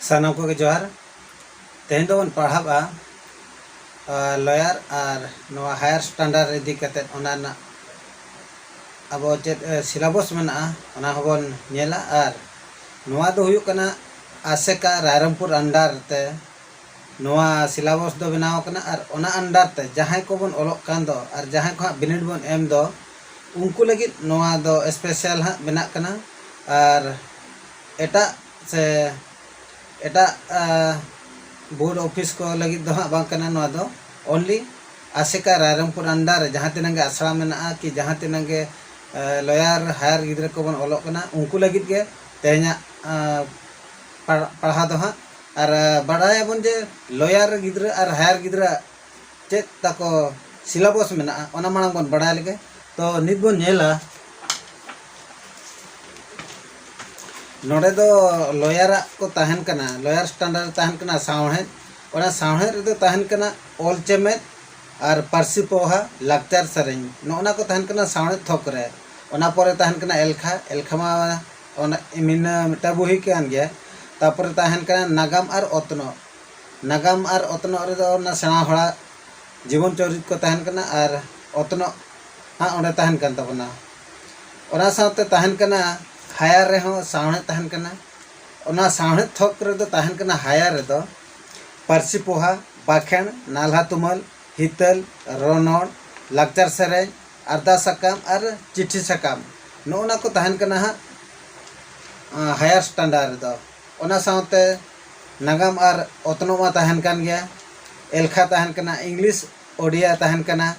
सानाम को जोहार तेहन दो पढ़ाबा लॉयर और नवा हायर स्टैंडर्ड इदी कते ओना अब चेत सिलेबस मेना ओना हबन नेला और नवा दो हुयुक कना आसेका रायरंगपुर अंडर ते नवा सिलेबस दो बनाव कना और ओना अंडर ते जहां को बन ओलोक कान दो और जहां को बिनिड बन एम दो उनको लगी नवा दो स्पेशल हा बना कना और एटा से एटा बोर्ड ऑफिस को लगी दो हाँ बांग कना नवा दो ओनली आसेका रायरंगपुर अंडर जहाँ तिनांगे आसरा मेना कि जहाँ तिनांगे लॉयर हायर गिद्रा को बन ओलोक कना उनको लगी के तेहना पढ़ा दो हाँ और बड़ाया बन जे लॉयर गिद्रा और हायर गिद्रा चेत ताको सिलेबस मेना ओना मांग बन बड़ा लगे तो नित बन नेला नोडे दो लॉयर को तहन कना लॉयर स्टैंडर्ड तहन कना सावहेद ओना सावहेद रे दो तहन कना ऑल चेमेद और पार्सी पोहा लाक्चर सरें नोना को तहन कना सावहेद थोक रे ओना परे तहन कना एलखा एलखा मा ओना मिना मिटा बुही के आन गया तापर तहन कना नागाम और ओतनो रे दो ना सेना हड़ा जीवन चरित को तहन कना और ओतनो हाँ ओंडे तहन कन तबना ओना साथे तहन कना हायर रे हो सावहेद तहन कना ओना सावहेद थोक रे दो तहन कना हायर रे दो पार्सी पोहा बाखेण नाल्हा तुमल हितल रोनोड़ लाक्चर सरें अर्दा सकाम और चिट्ठी सकाम नोना को तहन कना हाँ हायर स्टैंडर्ड दो ओना साथे नागाम और ओतनो मा तहन कन गया एलखा तहन कना इंग्लिश ओडिया तहन कना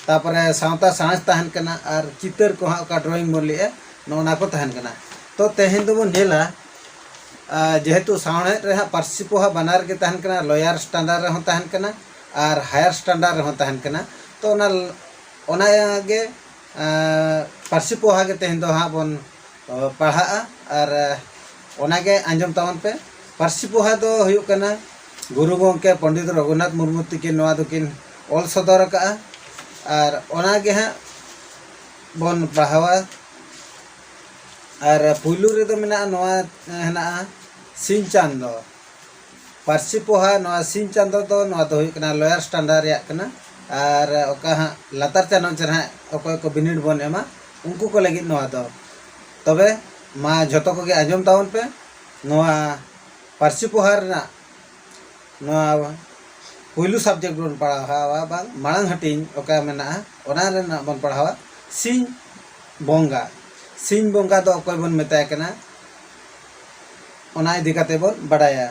तापरे सावता साइंस तहन कना और चितर को हाँ का ड्राइंग बोल लिया नोना को तहन कना तो तेहन दो बन नेला जेहेतु सावहेद रे पार्सी पोहा बनार के तहन कना लॉयर स्टैंडर्ड रे तहन कना और हायर स्टैंडर्ड रे तहन कना तो ओना गे पार्सी पोहा के तेहन दो हाँ बन पढ़ा और ओना गे आंजम तावन पे पार्सी पोहा दो हुयुक कना गुरु गोंके पंडित रघुनाथ मुर्मू तकिन नवा दोकिन ऑल सदर का और ओना गे हाँ बन पढ़ावा और पुलू रे दो मेना नवा हेना सिन चांदो पार्सी पोहा नवा सिन चांदो दो नवा दो हुयुक कना लॉयर स्टैंडर्ड या कना और ओका हाँ लातार चानो चरहा ओको को बिनिड बन एमा उनको को लगी नवा दो तबे मा जतो को गे आंजम तावन पे नवा पार्सी पोहा रेना नवा पुलू सब्जेक्ट बन पढ़ावा बा मांग हटिंग ओका मेना ओना रेना बन पढ़ावा सिन बोंगा दो अकोय बन मेताय कना ओना इदी काते बन बड़ाया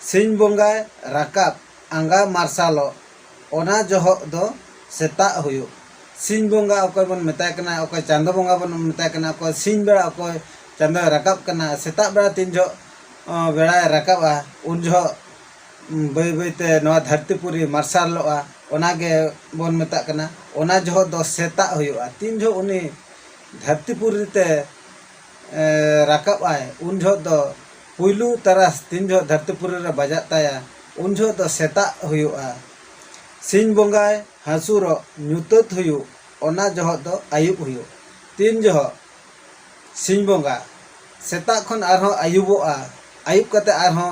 सिन बोंगा राकाब आंगा मार्शालो ओना जोहो दो सेता हुयो सिन बोंगा अकोय बन मेताय कना अकोय चांदो बोंगा बन मेताय कना अकोय सिन बेड़ा अकोय चांदो राकाब कना सेता बेड़ा तीन जो बेड़ा राकाबा उन जो बई बईते नवा धरतीपुरी मार्शालोआ ओना गे बन मेता कना ओना जो दो सेता हुयो तीन जो उनी धरतीपुरी ते राकाब आए उन जो दो पुलू तरस तीन जो धरतीपुरी रे बजा ताया उन जो दो सेता हुयुआ सिन बोंगाय हासुरो ᱧᱩᱛᱟᱹᱛ हुयु ओना जो दो आयुब हुयु तीन जो सिन बोंगा सेता खन आरहो आयुबोआ आयुब कते आरहो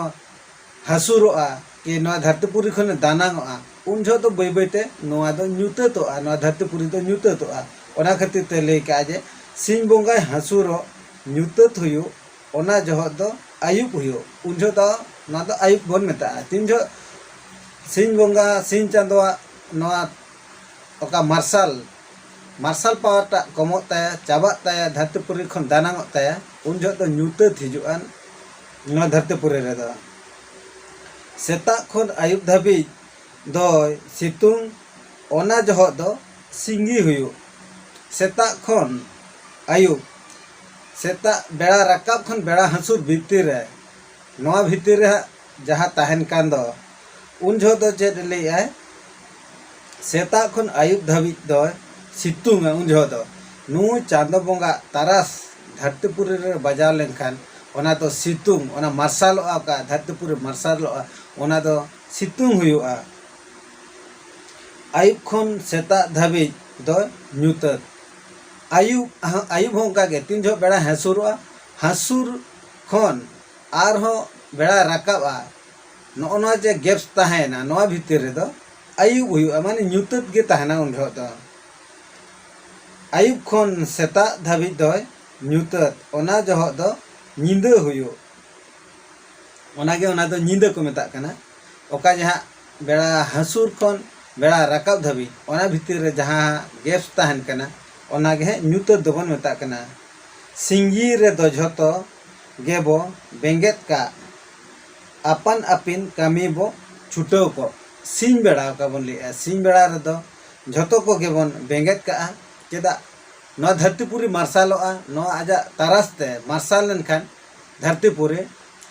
हासुरोआ कि नवा धरतीपुरी खन दानांगोआ उन जो दो बई बईते नवा दो ᱧᱩᱛᱟᱹᱛोआ नवा धरतीपुरी दो ᱧᱩᱛᱟᱹᱛोआ ओना खातिर ते लई का जे सिन बोंगाय हासुरो ᱧᱩᱛᱟᱹᱛ हुयु ओना जो दो आयुब हुयु उन जो दो ना दो आयुब बन मेता तीन जो सिन बोंगा सिन चांदोआ नवा ओका मार्शल पावर टा कमो ताया चाबा ताया धरतीपुरी खन दानांग ताया उन जो दो ᱧᱩᱛᱟᱹᱛ हिजुआन नवा धरतीपुरी रे दो सेता खन आयुब धाबी दो सितुंग ओना जो दो सिंगी हुयु सेता खन आयुब सेता बेड़ा राकाब खन बेड़ा हंसुर भीतर रे नवा भीतर रे जहाँ तहन कान दो उन जो दो चेद ले आए सेता खन आयुब धाबी दो सितुंग उन जो दो नु चांदो बोंगा तारास धरतीपुरी रे बजाव लेनखान ओना तो सितुंग ओना मार्शालोआ का धरतीपुरी मार्शालोआ ओना दो सितुंग हुयुआ आयुब खन सेता धाबी दो ᱧᱩᱛᱟᱹᱛ आयुब होंका के तीन जो बेड़ा हासुरोआ हासुर खन आर हो बेड़ा राकाबा नोना जे गैप्स ताहेना नोआ भितर रे दो आयुब हुयुआ माने ᱧᱩᱛᱟᱹᱛ गे ताहेना उन जहो दो आयुब खन सेता धाबी दो ᱧᱩᱛᱟᱹᱛ ओना जहो दो ᱧᱤᱫᱟᱹ हुयु ओना गे ओना दो ᱧᱤᱫᱟᱹ को मेता कना ओका जहा बेड़ा हसुर खन बेड़ा राकाब धाबी ओना भितर रे जहा गैप्स ताहेन कना ओना गे ᱧᱩᱛᱟᱹᱛ दो बन मेता कना सिंगी रे दो झतो गेबो बेंगेत का अपन अपिन कमी बो छुटो को सिंह बेड़ा का बन लिया सिंह बेड़ा रे दो झतो को गेबन बेंगेत का चेदा नो धरतीपुरी मार्शालोआ नो आजा तारास्ते मार्शाल लेनखान धरतीपुरी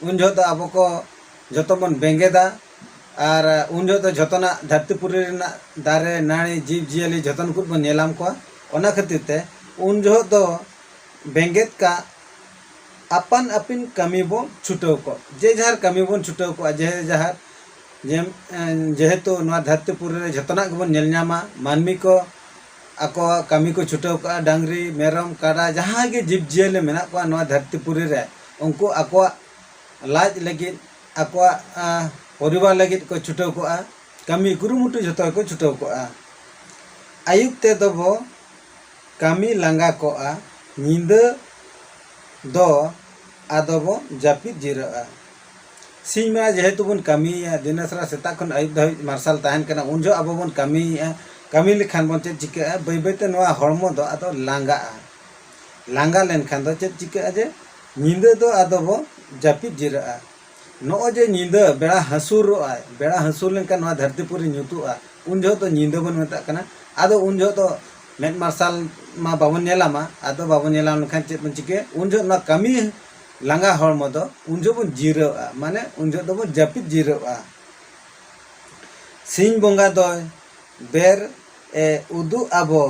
उन झतो आबो को झतो बन बेंगेदा और उन झतो झतोना धरतीपुरी ना दारे नाणी जीव जियली झतन को बन नेलाम को ओना खातिर ते उन झतो बेंगेत का अपन अपिन कमी बो छुटो को जे जहार कमी बन छुटो को जे जहार जेहेतु नवा धरतीपुरी रे झतना गबन नेलनामा मानमी को आको कमी को छुटो को डांगरी मेरम काड़ा जहां गे जीव जियले मेना को नवा धरतीपुरी रे उनको आको लाज लगी आको परिवार लगी को छुटो को कमी कुरुमुटु झतो को छुटो को आयुब ते दबो कमी लांगा को ᱧᱤᱫᱟᱹ दो आदबो जापिद जिरा सिंह में जेहेतु बन कमी दिनसरा सेता खन आयुब धाबी मार्शाल ताहन कना उन जो अब बन कमी लेखान बन चे चिका बै बैते नवा हड़मो दो आदो लांगा लांगा लेनखान दो चे चिका जे ᱧᱤᱫᱟᱹ दो आदबो जापिद जिरा नो जे ᱧᱤᱫᱟᱹ बेड़ा हसुर लेनखान नवा धरतीपुरी ᱧᱩᱛᱩᱜᱼᱟ उन जो तो ᱧᱤᱫᱟᱹ बन मेता कना आदो उन जो तो मेट मार्शाल मा बाबन नेलामा आदो बाबन नेलाम लेखान चे बन चिके उन जो ना कमी लांगा हड़मो दो उन जो बन जिरावा माने उन जो दो बन जापिद जिरावा सिंह बोंगा दो बेर ए उदु आबो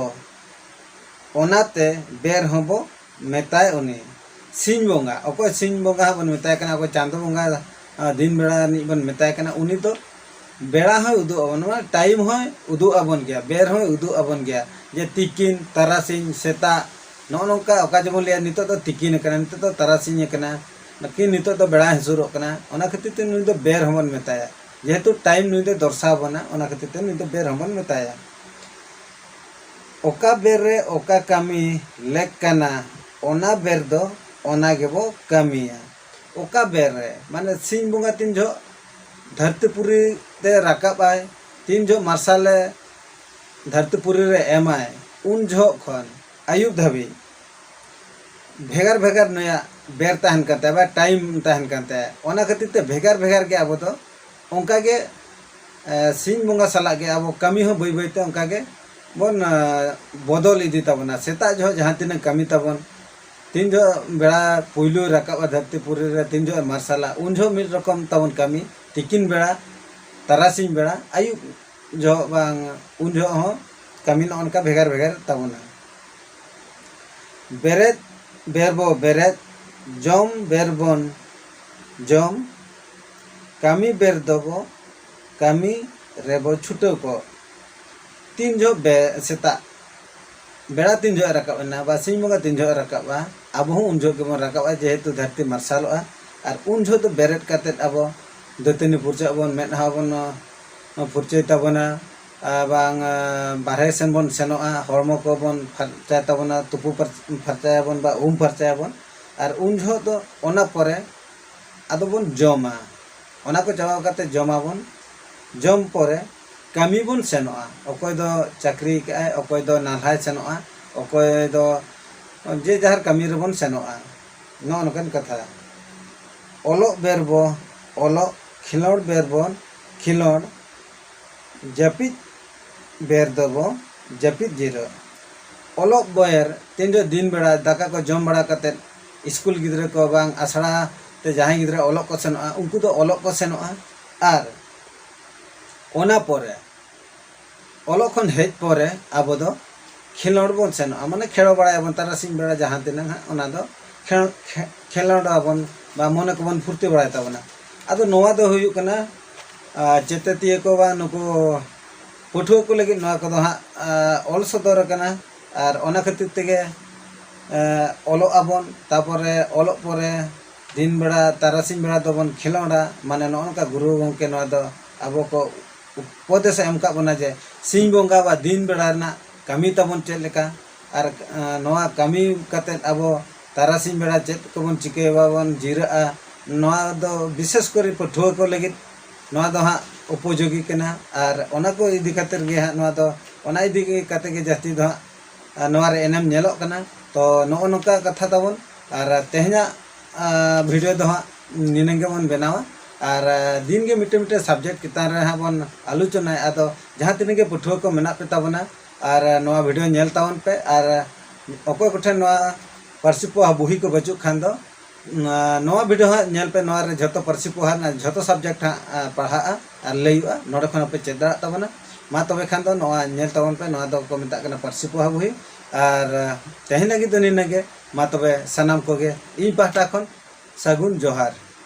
ओनाते बेर हबो मेताय उनी सिंह बोंगा अको सिंह बोंगा बन मेताय कना अको चांदो बोंगा दिन बेड़ा नि बन मेताय कना उनी तो बेड़ा हो उदु आबन टाइम हो उदु आबन गया बेर हो उदु आबन गया जे तिकिन तारासिंह सेता नोनोका ओका जमन लिया नितो तो तिकिन कना नितो तो तारासिंह कना नकिन नितो तो बेड़ा हसुरो कना ओना खातिर ते नुई दो बेर हमन मेताया जेहेतु टाइम नुई दो दर्शा बना ओना खातिर ते नुई दो बेर हमन मेताया ओका बेर रे ओका कमी लेक कना ओना बेर दो ओना गेबो कमिया ओका बेर रे माने सिंह बोंगा तीन जो धरतीपुरी ते राकाब आय तीन जो मार्शाले धरतीपुरी रे एमाय उन जो खन आयुब धाबी भेगार भेगार नया बेर ताहन करता है टाइम ताहन करता है ओना खातिर ते भेगार भेगार के अब तो उनका के सिंह बोंगा साला के अब कमी हो बै बैते उनका के बन बदल इदी तबना सेता जो जहां तीन कमी तबन तीन जो बेड़ा पुइलु राकाब धरतीपुरी रे तीन जो मार्शाला उन जो मिड रकम तबन कमी तिकिन बेड़ा तारासिंह बेड़ा आयुब जो बांग उन जो हो कमी न उनका भेगार भेगार तबना बेरेत बेरबो बेरेत जम बेरबन जम कमी बेर दबो कमी रेबो छुटो को तीन जो सेता बेड़ा तीन जो राकाब ना बा सिंह बोंगा तीन जो राकाबा अब हूँ उन जो के बन राकाबा जेहेतु धरती मार्शालोआ और उन जो तो बेरेत कातेत अब दतनी फुरचा बन मेदहा बन फुरचाय ताबना बांग बारहे सेन बन सेनोआ हड़मो को बन फरचाय ताबना तुपु फरचाय बन बा फरचाय बन और उन जो तो ओना परे आदो बन जमा ओना को चावा काते जमा बन जम परे कमी बन सेनोआ अकोय दो चाकरी काय अकोय दो नालहाय सेनोआ अकोय दो जे जहार कमी रे बन सेनोआ नो नकन कथा ओलो बेरबो ओलो खिलोड़ बेरबन खिलोड़ जापिद बेर दबो जापिद जिरो ओलो बयर तीन जो दिन बेड़ा दाका को जम बड़ा कते स्कूल गिद्रे को बांग आसड़ा ते जहां गिद्रे ओलो को सेनोआ उनको तो ओलो को सेनोआ आर ओना परे ओलो खन हेज परे आबो दो खिलोड़ बन सेनोआ माने खेलो बड़ा बन तारासिंह बेड़ा जहां तिना ओना दो खेलोड़ बन बा मने को बन फुर्ती बड़ा ताबना आदो नोवा दो हुयु कना चेततिया को बा नुको पठुआ को लगी नोवा को दो हा ऑल सदर कना और ओना खातिर तेगे ओलो आबन तापरे ओलो परे दिन बेड़ा तारासिंह बेड़ा दोबन खेलोड़ा माने नोनका गुरु गंके नोआ दो आबो को उपदेश एम का बना जे सिंह बोंगा बा दिन बेड़ा ना कमी तबन चेद लेका आर नोआ कमी कते आबो तारासिंह बेड़ा चेद कोबन चिके बाबन जिराआ नोआ दो विशेष करे पठुआ को लगित नोआ दो हा उपयोगी कना आर ओना को इदी खातिर गे हा नोआ दो ओना इदी काते गे जास्ती दो नोआ रे एनम नेलोक कना तो नो नोका कथा तबन आर तेहना वीडियो दो हा निनंगे बन बनावा और दिन के मिटे मिटे सब्जेक्ट कितान रे हा बन आलोचना आदो जहां तिने के पठुआ को मेना पे ताबना और नोआ वीडियो नेल तावन पे और अकोय कोठे नोआ पारसी पोहा बुही को बचुक खान दो नोआ वीडियो हा नेल पे नोआ रे जतो पारसी पोहा ना जतो सब्जेक्ट हा पढ़ा और लैयुआ नोडे खन पे चेद दाड़ा ताबना मा तबे खान दो नोआ नेल तावन पे नोआ दो को मेता कना पारसी पोहा बुही और तेहन लगी दो निनगे मा तबे सनाम कोगे इ पाहटा खन सागुन जोहार।